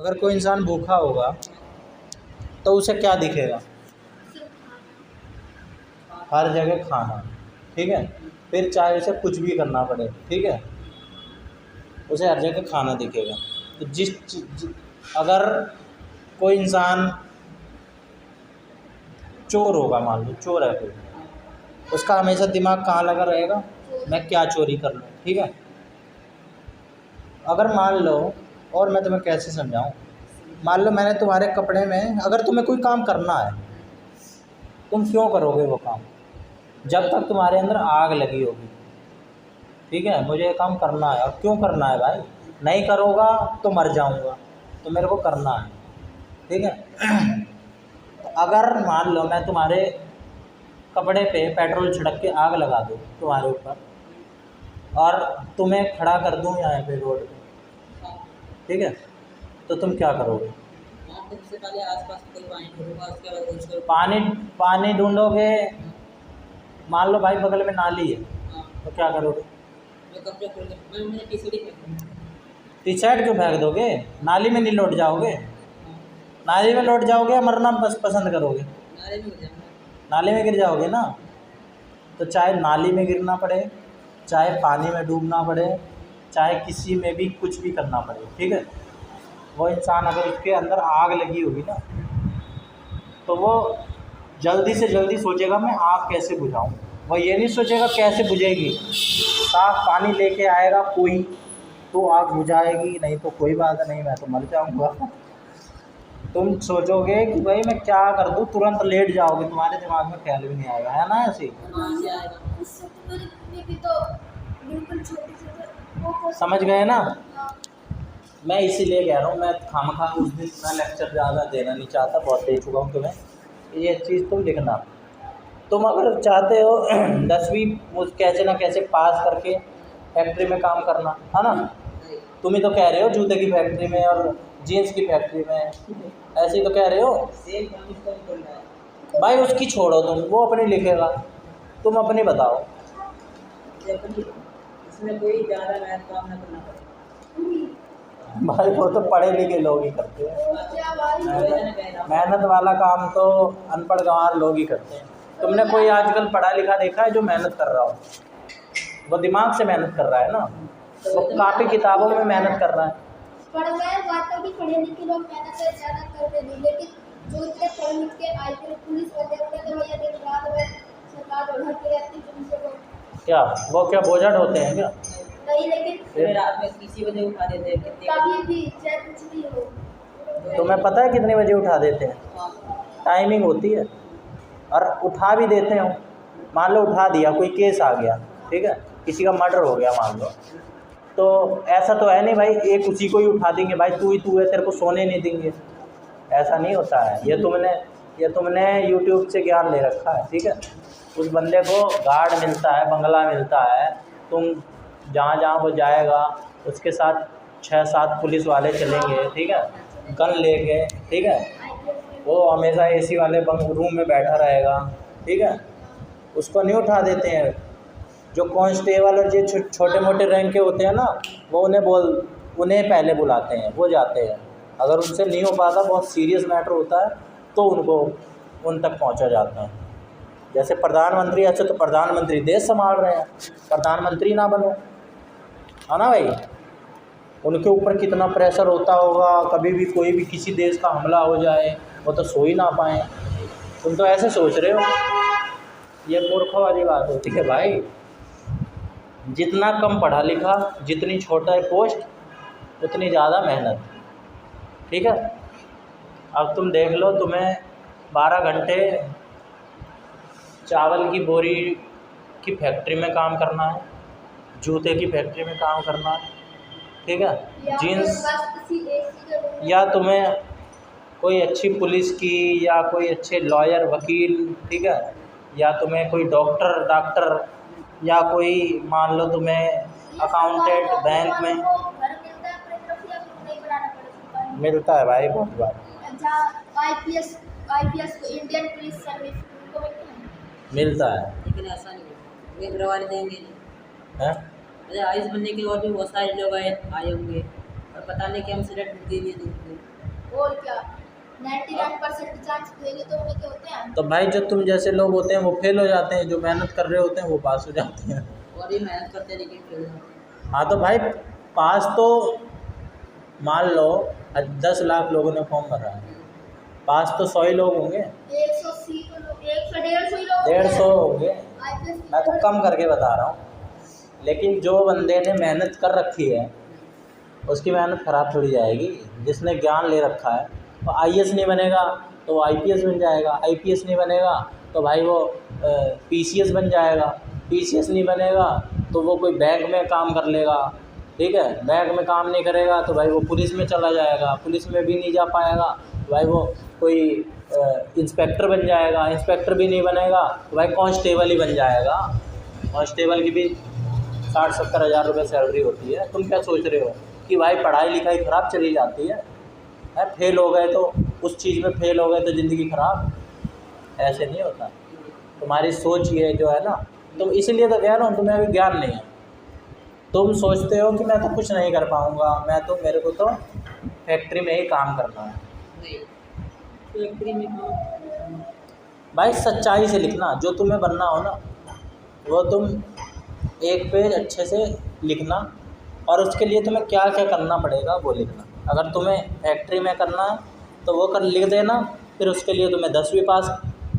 अगर कोई इंसान भूखा होगा तो उसे क्या दिखेगा? हर जगह खाना, ठीक है। फिर चाहे उसे कुछ भी करना पड़े, ठीक है, उसे हर जगह खाना दिखेगा। तो अगर कोई इंसान चोर होगा, मान लो चोर है कोई, उसका हमेशा दिमाग कहाँ लगा रहेगा? मैं क्या चोरी कर लूँ, ठीक है। अगर मान लो, और मैं तुम्हें कैसे समझाऊं, मान लो मैंने तुम्हारे कपड़े में, अगर तुम्हें कोई काम करना है, तुम क्यों करोगे वो काम? जब तक तुम्हारे अंदर आग लगी होगी, ठीक है। मुझे ये काम करना है, और क्यों करना है भाई? नहीं करोगा तो मर जाऊंगा, तो मेरे को करना है, ठीक है। तो अगर मान लो मैं तुम्हारे कपड़े पे पेट्रोल छिड़क के आग लगा दूँ तुम्हारे ऊपर, और तुम्हें खड़ा कर दूँ यहाँ पे रोड पे, ठीक है, तो तुम क्या करोगे? सबसे पहले आसपास कोई पानी ढूंढूंगा, उसके बाद उसको पानी ढूंढोगे। मान लो भाई बगल में नाली है, तो क्या करोगे? मैं कपड़े खोल के मैं टी-शर्ट ही पहनूंगा। टी शर्ट क्यों फेंक दोगे? नाली में नहीं लौट जाओगे? नाली में लौट जाओगे या मरना पसंद करोगे? नाले में हो जाऊंगा। नाली में गिर जाओगे ना। तो चाहे नाली में गिरना पड़े, चाहे पानी में डूबना पड़े, चाहे किसी में भी कुछ भी करना पड़े, ठीक है, वो इंसान अगर उसके अंदर आग लगी होगी ना, तो वो जल्दी से जल्दी सोचेगा मैं आग कैसे बुझाऊं। वो ये नहीं सोचेगा कैसे बुझेगी। साफ पानी लेके आएगा कोई तो आग बुझाएगी, नहीं तो कोई बात नहीं, मैं तो मर जाऊंगा। तुम सोचोगे कि भाई मैं क्या कर दूं, तुरंत लेट जाओगे, तुम्हारे दिमाग में ख्याल भी नहीं आएगा, है ना ऐसे ही? वहाँ से आएगा। समझ गए ना? मैं इसीलिए कह रहा हूँ, मैं खामखा उस दिन मैं लेक्चर ज़्यादा देना नहीं चाहता, बहुत दे चुका हूँ तुम्हें। ये चीज़ तुम लिखना, तुम अगर चाहते हो 10वीं कैसे ना कैसे पास करके फैक्ट्री में काम करना, है ना? तुम ही तो कह रहे हो जूते की फैक्ट्री में और जीन्स की फैक्ट्री में, ऐसे ही तो कह रहे हो। सेम काम इसका भी करना है। भाई उसकी छोड़ो, तुम वो अपनी लिखेगा, तुम अपनी बताओ। इसमें कोई ज़्यादा मेहनत काम ना करना पड़े। भाई वो तो पढ़े लिखे लोग ही करते हैं, मेहनत वाला काम तो अनपढ़ गंवार लोग ही करते हैं। तुमने कोई आजकल पढ़ा लिखा देखा है जो मेहनत कर रहा हो? वो दिमाग से मेहनत कर रहा है ना, वो कापी किताबों में मेहनत कर रहा है। पढ़ गए बात तो कि पढ़े लिखे लोग मेहनत से ज़्यादा करते नहीं, लेकिन जो इतने पढ़ लिख के आईपीएस पुलिस वगैरह तो भैया दिन रात में सरकार और की रहती है, उनसे को क्या वो क्या बोझट होते हैं क्या? नहीं, लेकिन फिर रात में किसी बजे उठा देते हैं, कितने कभी भी चाहे कुछ भी हो। तुम्हें पता है कितने बजे उठा देते हैं? टाइमिंग होती है, और उठा भी देते हो। मान लो उठा दिया, कोई केस आ गया, ठीक है, किसी का मर्डर हो गया मान लो, तो ऐसा तो है नहीं भाई एक उसी को ही उठा देंगे, भाई तू ही तू है, तेरे को सोने नहीं देंगे, ऐसा नहीं होता है। ये तुमने YouTube से ज्ञान ले रखा है, ठीक है। उस बंदे को गार्ड मिलता है, बंगला मिलता है, तुम जहाँ जहाँ वो जाएगा उसके साथ 6-7 पुलिस वाले चलेंगे, ठीक है, गन लेके, ठीक है, वो हमेशा AC वाले रूम में बैठा रहेगा, ठीक है, उसको नहीं उठा देते हैं। जो कांस्टेबल और जो छोटे मोटे रैंक के होते हैं ना, वो उन्हें पहले बुलाते हैं, वो जाते हैं। अगर उनसे नहीं हो पाता, बहुत सीरियस मैटर होता है, तो उन तक पहुंचा जाता है। जैसे प्रधानमंत्री, अच्छा तो प्रधानमंत्री देश संभाल रहे हैं, प्रधानमंत्री ना बनो, है ना भाई? उनके ऊपर कितना प्रेशर होता होगा, कभी भी कोई भी किसी देश का हमला हो जाए वो तो सो ही ना पाए। तुम तो ऐसे सोच रहे हो, ये मूर्खों वाली बात होती है भाई। जितना कम पढ़ा लिखा, जितनी छोटा है पोस्ट, उतनी ज़्यादा मेहनत, ठीक है। अब तुम देख लो, तुम्हें 12 घंटे चावल की बोरी की फैक्ट्री में काम करना है, जूते की फैक्ट्री में काम करना है, ठीक है, जीन्स, या तुम्हें कोई अच्छी पुलिस की या कोई अच्छे लॉयर वकील, ठीक है, या तुम्हें कोई डॉक्टर या कोई मान लो तुम्हें अकाउंटेंट बैंक में मिलता है भाई बहुत बार। आईपीएस को इंडियन पुलिस सर्विस उनको मिलता है, लेकिन ऐसा नहीं है, ये करवाने देंगे नहीं हैं? अच्छा, आयुष बनने के और भी बहुत सारे लोग आए होंगे और पता नहीं कि हम सिलेक्ट दे दिए। और क्या 99% चांस फेल ही तो होने के होते हैं। तो भाई जो तुम जैसे लोग होते हैं वो फेल हो जाते हैं, जो मेहनत कर रहे होते हैं वो पास हो जाते हैं। और ये मेहनत करते हैं लेकिन फेल होते हैं। हाँ तो भाई पास तो मान लो 10 लाख लोगों ने फॉर्म भरा है, पास तो 100 ही लोग होंगे, 180 लोग, 150 ही लोग 150 होंगे। IPS मैं तो कम करके बता रहा हूँ। लेकिन जो बंदे ने मेहनत कर रखी है उसकी मेहनत ख़राब थोड़ी जाएगी। जिसने ज्ञान ले रखा है वो IAS नहीं बनेगा तो वो IPS बन जाएगा, IPS नहीं बनेगा तो भाई वो PCS बन जाएगा, PCS नहीं बनेगा तो वो कोई बैंक में काम कर लेगा, ठीक है। बैंक में काम नहीं करेगा तो भाई वो पुलिस में चला जाएगा, पुलिस में भी नहीं जा पाएगा तो भाई वो कोई इंस्पेक्टर बन जाएगा, इंस्पेक्टर भी नहीं बनेगा तो भाई कांस्टेबल ही बन जाएगा। कांस्टेबल की भी 60-70 हज़ार रुपये सैलरी होती है। तुम क्या सोच रहे हो कि भाई पढ़ाई लिखाई ख़राब चली जाती है? फेल हो गए तो उस चीज़ में फेल हो गए तो ज़िंदगी ख़राब? ऐसे नहीं होता। तुम्हारी सोच ये जो है ना, तुम इसीलिए तो कह रहा हूँ तुम्हें अभी ज्ञान नहीं है। तुम सोचते हो कि मैं तो कुछ नहीं कर पाऊँगा, मेरे को तो फैक्ट्री में ही काम करना है। नहीं, फैक्ट्री में काम। भाई सच्चाई से लिखना, जो तुम्हें बनना हो ना वो तुम एक पेज अच्छे से लिखना, और उसके लिए तुम्हें क्या क्या करना पड़ेगा वो लिखना। अगर तुम्हें फैक्ट्री में करना है तो वो लिख देना, फिर उसके लिए तुम्हें 10वीं पास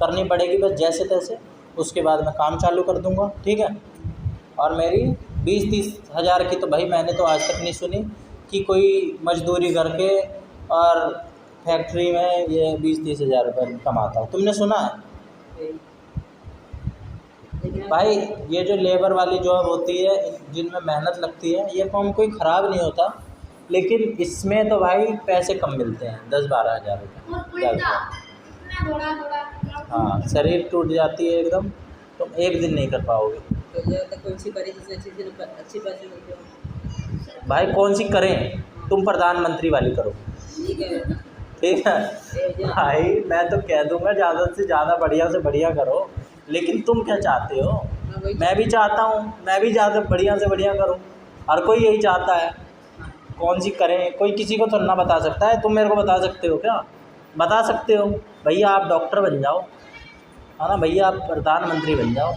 करनी पड़ेगी बस जैसे तैसे, उसके बाद मैं काम चालू कर दूंगा, ठीक है। और मेरी 20-30 हज़ार की तो भाई मैंने तो आज तक नहीं सुनी कि कोई मजदूरी करके और फैक्ट्री में ये 20-30 हज़ार रुपये कमाता हूँ। तुमने सुना है? भाई ये जो लेबर वाली जॉब होती है जिनमें मेहनत लगती है ये काम कोई ख़राब नहीं होता, लेकिन इसमें तो भाई पैसे कम मिलते हैं, 10-12 हज़ार रुपये। हाँ, शरीर टूट जाती है एकदम, तुम एक दिन नहीं कर पाओगे। तो ये तक कौन सी करें जिससे अच्छी पैसे मिलते हो? भाई कौन सी करें? तुम प्रधानमंत्री वाली करो, ठीक है, ठीक है भाई। मैं तो कह दूंगा ज़्यादा से ज़्यादा बढ़िया से बढ़िया करो, लेकिन तुम क्या चाहते हो? मैं भी चाहता हूँ मैं भी ज़्यादा बढ़िया से बढ़िया करूँ, हर कोई यही चाहता है। कौन सी करें? कोई किसी को तो ना बता सकता है। तुम मेरे को बता सकते हो क्या? बता सकते हो भैया आप डॉक्टर बन जाओ, है ना, भैया आप प्रधानमंत्री बन जाओ,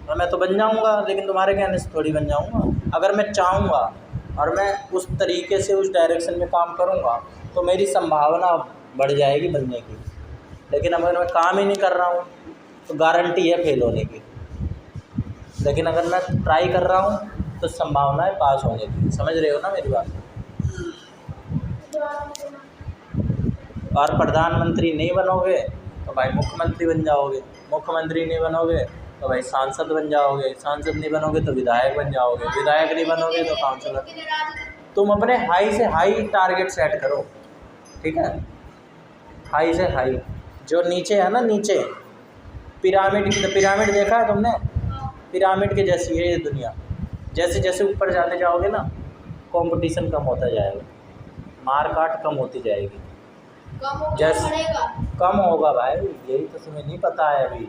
और मैं तो बन जाऊँगा, लेकिन तुम्हारे कहने से थोड़ी बन जाऊँगा। अगर मैं चाहूँगा और मैं उस तरीके से उस डायरेक्शन में काम करूँगा तो मेरी संभावना बढ़ जाएगी बनने की। लेकिन अगर मैं काम ही नहीं कर रहा हूँ तो गारंटी है फेल होने की। लेकिन अगर मैं ट्राई कर रहा हूँ तो संभावना है पास होने की। समझ रहे हो ना मेरी बात? और प्रधानमंत्री नहीं बनोगे तो भाई मुख्यमंत्री बन जाओगे, मुख्यमंत्री नहीं बनोगे तो भाई सांसद बन जाओगे, सांसद नहीं बनोगे तो विधायक बन जाओगे, विधायक नहीं बनोगे तो काउंसलर। तुम अपने हाई से हाई टारगेट सेट करो, ठीक है। हाई से हाई, जो नीचे है ना, नीचे पिरामिड की, पिरामिड देखा है तुमने? पिरामिड के जैसी है ये दुनिया। जैसे जैसे ऊपर जाते जाओगे ना कंपटीशन कम होता जाएगा, मार काट कम होती जाएगी। जैसे कम होगा भाई, यही तो तुम्हें नहीं पता है अभी।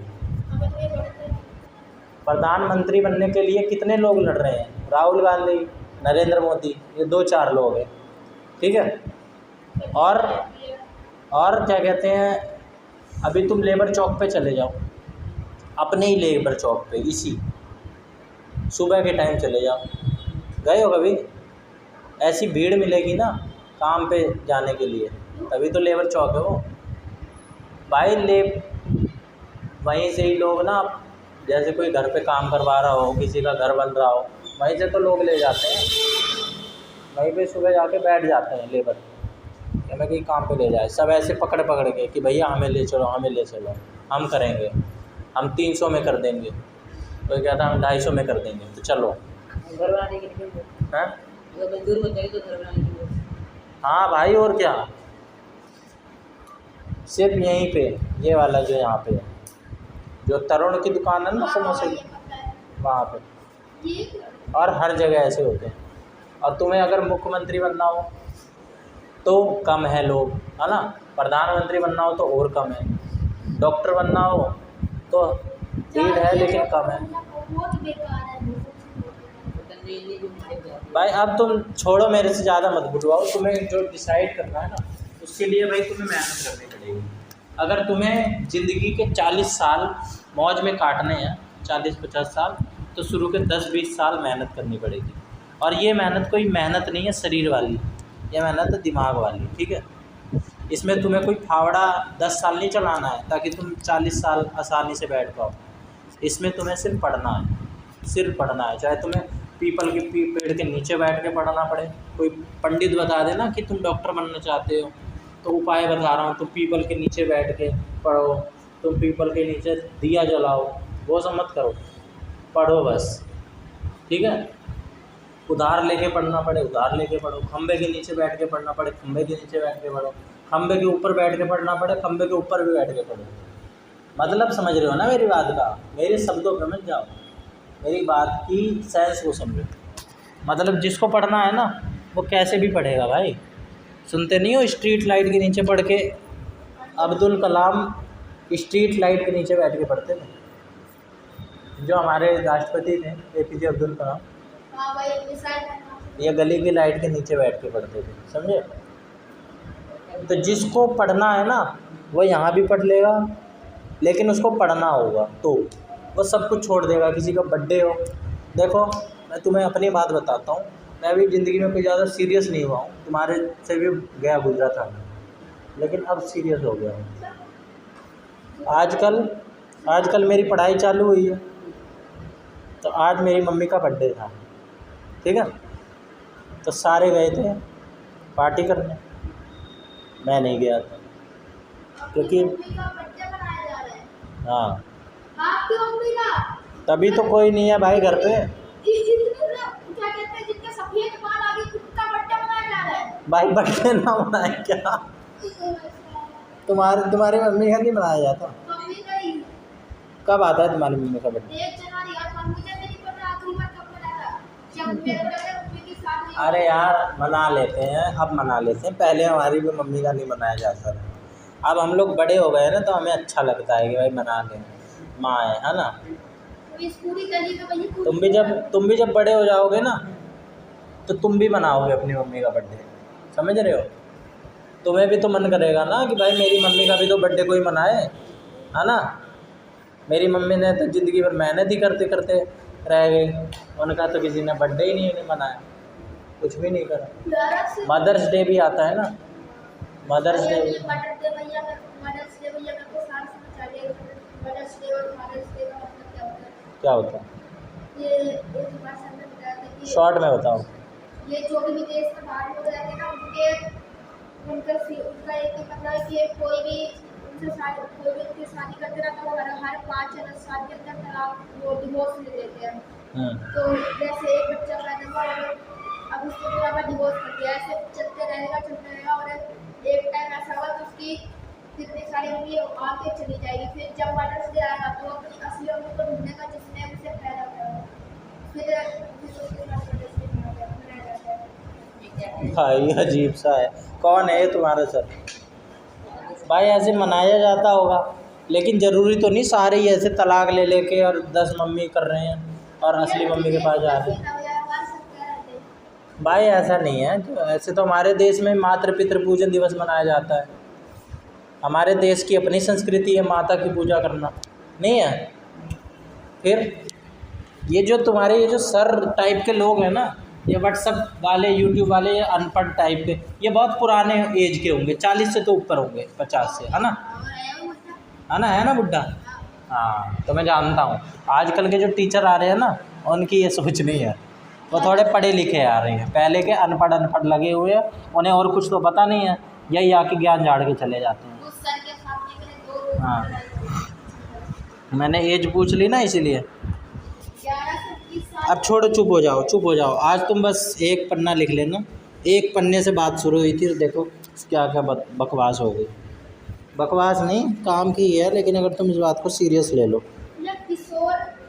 प्रधानमंत्री बनने के लिए कितने लोग लड़ रहे हैं? राहुल गांधी, नरेंद्र मोदी, ये 2-4 लोग हैं, ठीक है। और क्या कहते हैं, अभी तुम लेबर चौक पे चले जाओ, अपने ही लेबर चौक पे, इसी सुबह के टाइम चले जाओ, गए हो कभी? ऐसी भीड़ मिलेगी ना काम पे जाने के लिए, तभी तो लेबर चौक है वो भाई। वहीं से ही लोग ना, जैसे कोई घर पे काम करवा रहा हो, किसी का घर बन रहा हो, वहीं से तो लोग ले जाते हैं, वहीं पे सुबह जाके बैठ जाते हैं लेबर, कि हमें कहीं काम पे ले जाए। सब ऐसे पकड़ के कि भैया हमें ले चलो, हमें ले चलो, हम करेंगे, हम 300 में कर देंगे, कोई कहता हम 250 में कर देंगे, तो चलो। घर बनाने के लिए हैं? अगर मजदूर हो जाए तो घर बनाने के लिए। हाँ भाई, और क्या। सिर्फ यहीं पे ये वाला जो यहाँ पे है, जो तरुण की दुकान है ना समोसे की, वहाँ पे, और हर जगह ऐसे होते हैं। और तुम्हें अगर मुख्यमंत्री बनना हो तो कम है लोग, है ना, प्रधानमंत्री बनना हो तो और कम है, डॉक्टर बनना हो तो भीड़ है लेकिन कम है भाई। अब तुम छोड़ो, मेरे से ज़्यादा मत बुलवाओ, तुम्हें जो डिसाइड करना है ना उसके लिए भाई तुम्हें मेहनत करनी पड़ेगी। अगर तुम्हें ज़िंदगी के 40 साल मौज में काटने हैं, 40-50 साल, तो शुरू के 10-20 साल मेहनत करनी पड़ेगी। और ये मेहनत कोई मेहनत नहीं है शरीर वाली, ये मेहनत है दिमाग वाली, ठीक है। इसमें तुम्हें कोई फावड़ा 10 साल नहीं चलाना है ताकि तुम 40 साल आसानी से बैठ पाओ। इसमें तुम्हें सिर्फ पढ़ना है, सिर्फ पढ़ना है। चाहे तुम्हें पीपल के पेड़ के नीचे बैठ के पढ़ना पड़े, कोई पंडित बता देना कि तुम डॉक्टर बनना चाहते हो तो उपाय बता रहा हूँ, तुम पीपल के नीचे बैठ के पढ़ो, तुम पीपल के नीचे दिया जलाओ, वो सब मत करो, पढ़ो बस, ठीक है। उधार लेके पढ़ना पड़े उधार लेके पढ़ो, खंबे के नीचे बैठ के पढ़ना पड़े खंबे के नीचे बैठ के पढ़ो, खंबे के ऊपर बैठ के पढ़ना पड़े खंबे के ऊपर भी बैठ के पढ़ो। मतलब समझ रहे हो ना मेरी बात का? मेरे शब्दों पे मत जाओ, मेरी बात की सेंस को समझो। मतलब जिसको पढ़ना है ना वो कैसे भी पढ़ेगा भाई। सुनते नहीं हो स्ट्रीट लाइट के नीचे पढ़ के? अब्दुल कलाम स्ट्रीट लाइट के नीचे बैठ के पढ़ते थे। जो हमारे राष्ट्रपति थे APJ अब्दुल कलाम, हाँ भाई मिसाइल ये गली की लाइट के नीचे बैठ के पढ़ते थे, समझे। तो जिसको पढ़ना है ना वो यहाँ भी पढ़ लेगा, लेकिन उसको पढ़ना होगा तो वो सब कुछ छोड़ देगा। किसी का बर्थडे हो, देखो मैं तुम्हें अपनी बात बताता हूँ, मैं अभी ज़िंदगी में कोई ज़्यादा सीरियस नहीं हुआ हूँ, तुम्हारे से भी गया गुजरा था, लेकिन अब सीरियस हो गया हूँ। आजकल मेरी पढ़ाई चालू हुई है, तो आज मेरी मम्मी का बर्थडे था, ठीक है। तो सारे गए थे पार्टी करने, मैं नहीं गया था क्योंकि मम्मी का बर्थडे मनाया जा रहा है। हाँ, आपकी मम्मी का तभी तो कोई नहीं है भाई घर पे। क्या कहते हैं जिनके सफेद बाल आगे उनका बर्थडे मनाया जा रहा है। भाई बर्थडे ना मनाए क्या? तुम्हारी मम्मी का नहीं मनाया जाता? मम्मी नहीं, कब आता है तुम्हारी मम्मी का बर्थडे? 1 जनवरी। और मुझे नहीं पता आखिरी बार कब मनाया था, जब मेरे बड़े मम्मी की शादी। अरे यार मना लेते हैं, अब मना लेते हैं, पहले हमारी भी मम्मी का नहीं मनाया जाता था। अब हम लोग बड़े हो गए ना तो हमें अच्छा लगता है कि भाई मना लें, माँ है ना। इस पूरी गली में वही तुम भी जब बड़े हो जाओगे ना तो तुम भी मनाओगे अपनी मम्मी का बर्थडे, समझ रहे हो। तुम्हें भी तो मन करेगा ना कि भाई मेरी मम्मी का भी तो बर्थडे कोई मनाए, है ना। मेरी मम्मी ने तो ज़िंदगी भर मेहनत ही करते करते रह गई, उनका तो किसी ने बर्थडे ही नहीं मनाया, कुछ भी नहीं करा। मदर्स डे भी आता है ना, मदर्स डे। मदर्स डे भैया मेरे को सारा समझ आ गया। मदर्स डे और फादर्स डे का मतलब क्या होता है? क्या होता है? ये एक भाषा में बताया था कि शॉर्ट में बताओ। ये जो भी विदेश में बाहर लोग रहते हैं ना उनका एक ही मतलब है कि कोई भी उनसे शादी करते रहता है वो हर 5 या 10 साल के अंदर तलाक वो डिवोर्स ले लेते हैं। तो जैसे एक बच्चा पैदा हुआ और अब उसको पूरा डिवोर्स कर दिया, ऐसे चलते रहेगा और एक टाइम ऐसा होगा तो उसकी कितनी सारी मम्मी आके चली जाएगी। फिर जब मदर्स डे आएगा तो अपनी असली मम्मी को ढूंढेगा जिसने उसे पैदा किया। फिर उसके बाद मदर्स डे मनाया जाता है। भाई अजीब सा है, कौन है ये तुम्हारा सर? भाई ऐसे मनाया जाता होगा, लेकिन ज़रूरी तो नहीं सारे ही ऐसे तलाक ले लेके और 10 मम्मी कर रहे हैं और असली मम्मी के पास जा रहे हैं। भाई ऐसा नहीं है, तो ऐसे तो हमारे देश में मातृ पितृ पूजन दिवस मनाया जाता है। हमारे देश की अपनी संस्कृति है माता की पूजा करना, नहीं है? फिर ये जो तुम्हारे ये जो सर टाइप के लोग हैं ना, ये व्हाट्सअप वाले यूट्यूब वाले ये अनपढ़ टाइप के, ये बहुत पुराने एज के होंगे, 40 से तो ऊपर होंगे, 50 से, है ना? है ना बुड्ढा? हाँ, तो मैं जानता हूँ आजकल के जो टीचर आ रहे हैं ना उनकी ये सोच नहीं है, वो थोड़े पढ़े लिखे आ रहे हैं। पहले के अनपढ़ लगे हुए हैं, उन्हें और कुछ तो पता नहीं है, यही आके ज्ञान झाड़ के चले जाते हैं। हाँ, मैंने एज पूछ ली ना इसीलिए। अब छोड़ो, चुप हो जाओ। आज तुम बस एक पन्ना लिख लेना, एक पन्ने से बात शुरू हुई थी, तो देखो क्या बकवास हो गई। बकवास नहीं, काम की है, लेकिन अगर तुम इस बात को सीरियस ले लो। किशोर